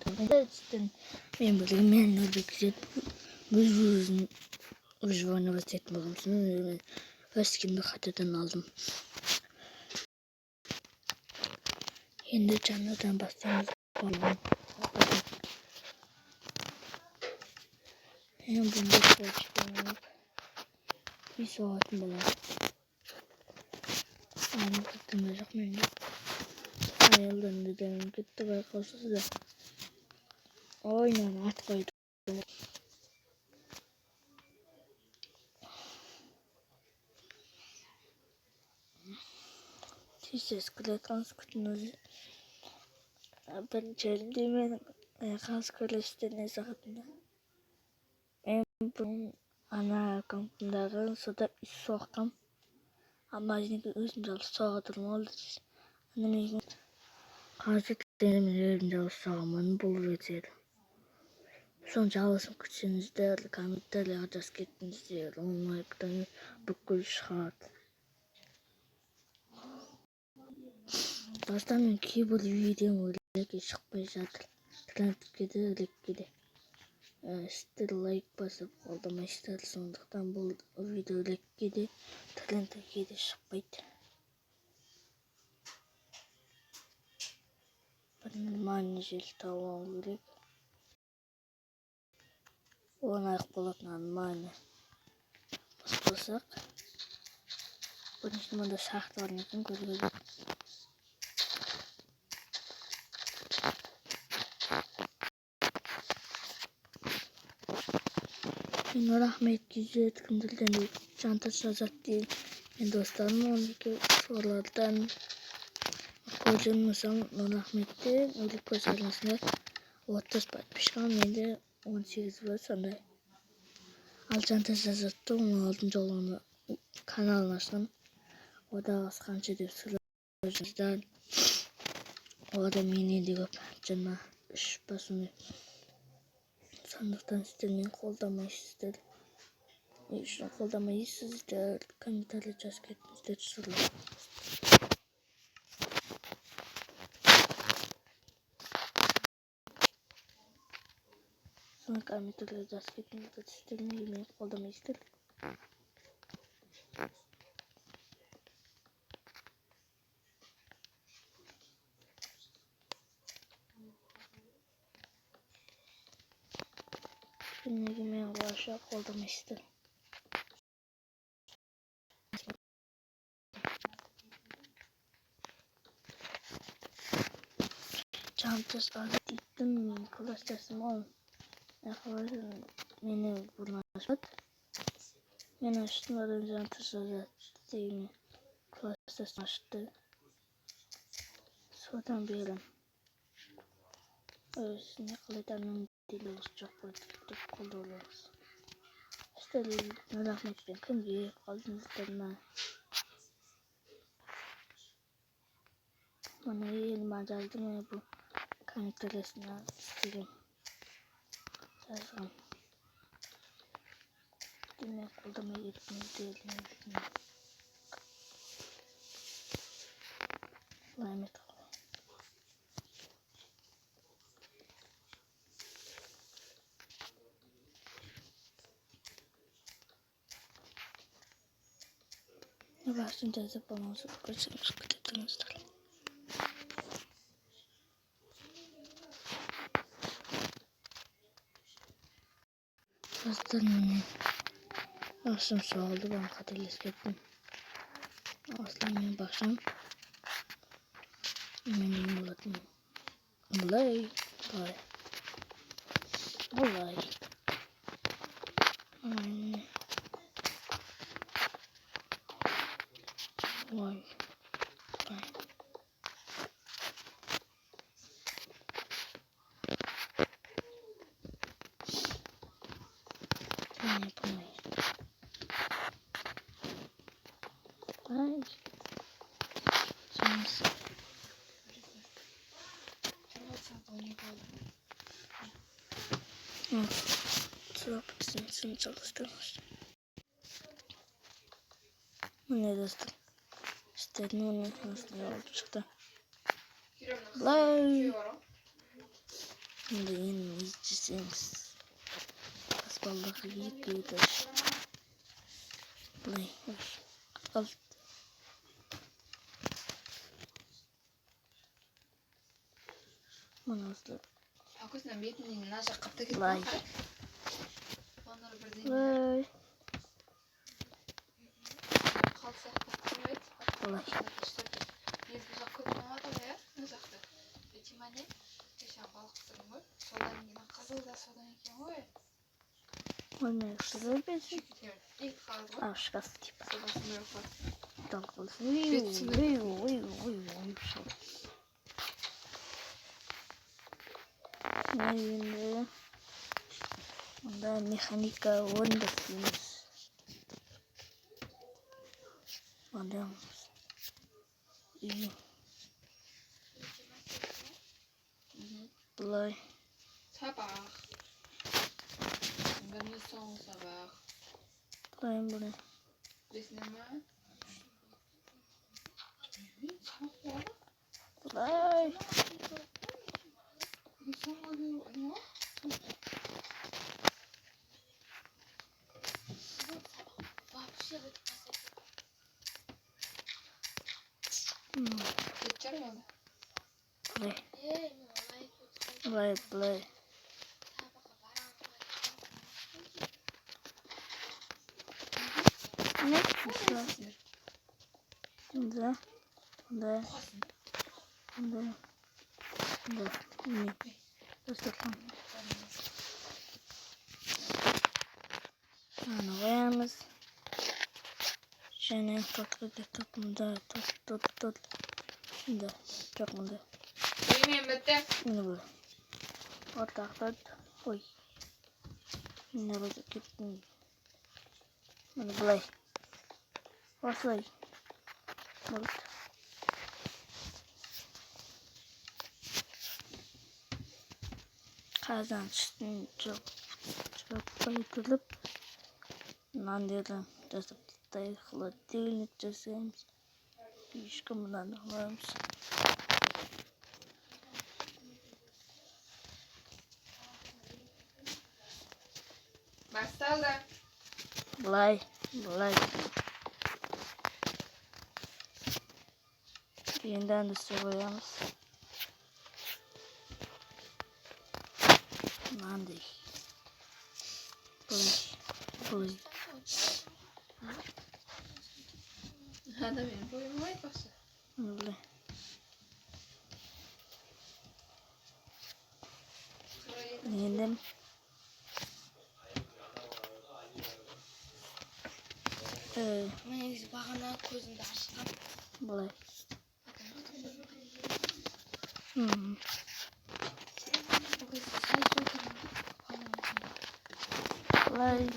Gerçekten benim bildiğim en özel bu uzmanı vasiyet bulmuşsunuz. Eskimde hatadan aldım. Şimdi canlıdan bastığımız balon. Hem bunda çalışıyorum. Bir saat mi var? Aynı tutulacak mı? Ayıldan dedim. Gitti ve kalsız da. Aynen at koydum. Siz eskide kans kutunuzu. Ben çevirdiğim kans kulesinde ne sakatında. Ben bunun ana kampındağı suda soğukam. Ama şimdi özümde soğudum oldu. Annemin karşı denemelerinde soğumanı bulur. Sonuç alasım küçüğünüzde kamitlerle adas gittiniz diyor. Onlardan bukul şahat. Baştan ki bu videom öyle ki çıkmayacak. Trendkide öyle gidi. Still like basıp aldım işte sonradan bu video öyle gidi. Trendkide çıkmaydı. Benim manajel tamam gerek. Ona kullanılan mani. Bassak. Bunun için de şaht var mı? Görüyoruz. Ben rahmet güzel kındırdan çantası azat değil. Ben dostlarım oradaki sorulardan kocanmasam rahmetli öyle koşarmasına otuz batmışken ben de 18 var sonra al çantası azattı onu altıncı olanı kanalına açtım. O da askançı diyor sürücüden o da mini diyor canına iş basını sandıktan istemeyen koldama istedim. Şunu kollamayı sizler kanıtlı casketinizde tutulur. Sonra kanıtlı casketinizde tutulur. Yemeği kollamayı istedim. Şimdi yemeği aşağı kollamayı istedim. Çantası alıp gittim. Klas dersim oğlum. Arkadaşlar beni buradan açmadı. Ben açtım oradan çantası alıp gittim. Klas dersim açtı. Sonradan bir yerim. Ne kalıdanın dili olacak bu kolu oluruz. İşte rahmetli kim diye aldınız derman. Bana yeni aldım ya bu kanıtlarısına istedim. Yazdım. Demek koldama gitmeyi diyelim. Rahmet ol. Başım teyze bana kaçırmış kıtıklarınızdır. Hastanın akşam su oldu ben katalis gittim. Aslanın başım. Benim yoladım. Olay. Olay. Aynen. Vay. Vay. Ben yapamayız. Ay. Sonrası. Trapsın için çalıştırmış. Bu ne dostum? İstediğin onun nasıl oldu çıktı. Lay. Şimdi yeni izleyeceğimiz asmalığı yıkıyordur. Burayı alt. Manaslı. Akusdan betining nasha qapta ketdi. Lay. Onları birden Lay. qalsa qo'yib. Lay. Biz bu yoqqa ko'rmadi ya. Bu yoqda. Betimane teşan balık tuturum. Sodan yine qizil da sodan ekan voy. Olmaya şuraya bir şey. İlk qaldı. Aşkası tipi. Sodasını yok. Dalgalısı. Ne yönde? Onda mekanika ondasınız. Adam. İyi. Bulay. Sabah. Ben son sabah. Bulayım buraya. Besneme. Sabah var. Bulay. Son oluyor. Ne? Geçer mi? Bulay. Bulay bulay. Ne? Güzel. Bunda. Bunda. Bunda. Bunda. Ne? Göstereyim. Ana koyarız. Şöyle tut bunda tut. Şimdi çok bunda. Yemeğim bitti. Yine böyle. Ortak. Oy. Yine böyle gittim. Bunu bulay. Başlay. Balık. Kazançın çok bayıtılıp nandırdım. Dasıp dayıklı değil nitçesiymiş. İşkımdan varmış. Bastaldı. Bulay. Yeniden de koyarız. Nandi. Bulay. Hadi benim boyum var başa. Bulay. Yeniden. Neyse bakana gözünde açtım. Bulay. Bulay.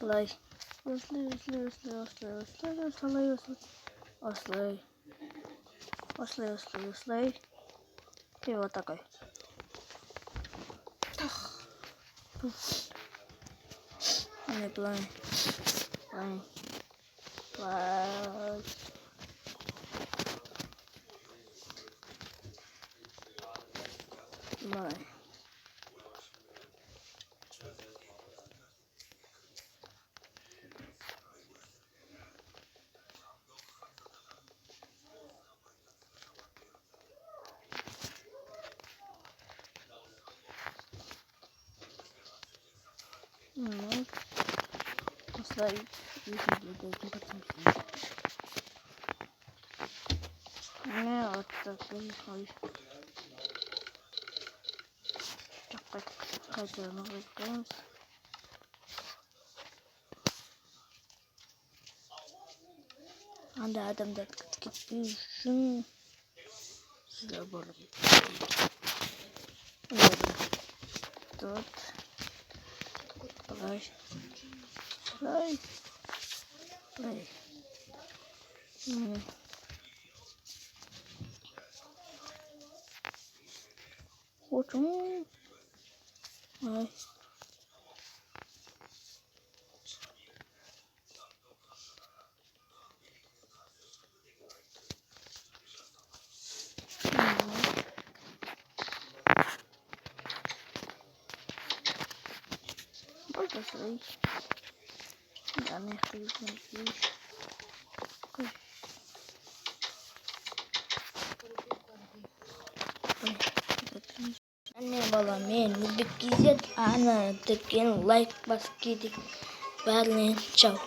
Bulay. Ослай. И вот такой. Не плай. Ослай. Не, вот такой. Так, хотя мы выиграем. Anda adamlar gitmişsin. Size böyle tut. Play. Hocam. Ay. Basılayım. Yani hızlı. Anne bala men Nubik gizet ana tekken like bas gidik. Berlin ciao.